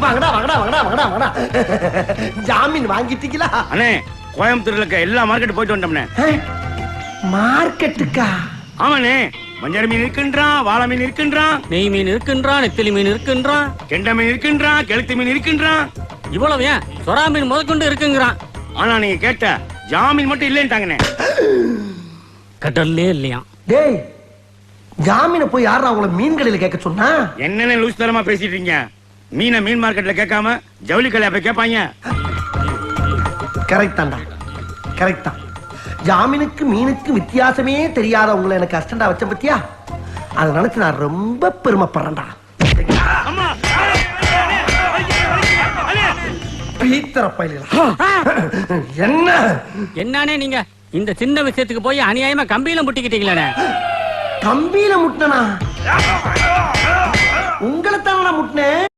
வாங்கடா வாங்கடா வாங்கடா வாங்கடா வாங்கடா. ஜாமீன் வாங்கிட்டீங்களா? அண்ணே கோயம்புத்தூர்ல இருக்க எல்லா மார்க்கெட் போயிட்டு வந்தோம்னே. மார்க்கெட்டுக்கா? ஆமாண்ணே, மஞ்சள் மீன் இருக்கின்றான், வாழை மீன் இருக்கின்றான், நெய் மீன் இருக்கின்றான், நெத்திலி மீன் இருக்கின்றான், கெண்டை மீன் இருக்கின்றான், கெளுத்தி மீன் இருக்கின்றான். இவ்வளவு ஏன் சொரா மீன் முதற்கொண்டு இருக்குங்கிறான். ஆனா நீங்க கேட்ட ஜாமீன் மட்டும் இல்லைன்ட்டாங்கண்ணே. கடல்லே இல்லையா? டேய், ஜாமீனை போய் யாரா உங்களை மீன் கடையில கேட்க சொன்னா? என்னென்ன லூஸ் தரமா பேசிட்டு இருக்கீங்க? மீனை மீன் மார்க்கெட்ல கேட்காம ஜவுளி கடையில போய் கேட்பாங்க. கரெக்ட் தான்டா, கரெக்ட் தான். ஜாமீனுக்கு மீனுக்கு வித்தியாசமே தெரியாத உங்களை எனக்கு அஸ்டண்டா வச்ச பத்தியா? அதை நினைச்சு நான் ரொம்ப பெருமைப்படுறேன்டா. என்ன என்னன்னே நீங்க இந்த சின்ன விஷயத்துக்கு போய் அநியாயமா கம்பியில முட்டிக்கிட்டீங்களே. கம்பியில முட்டினா? உங்களை தானே முட்டினேன்.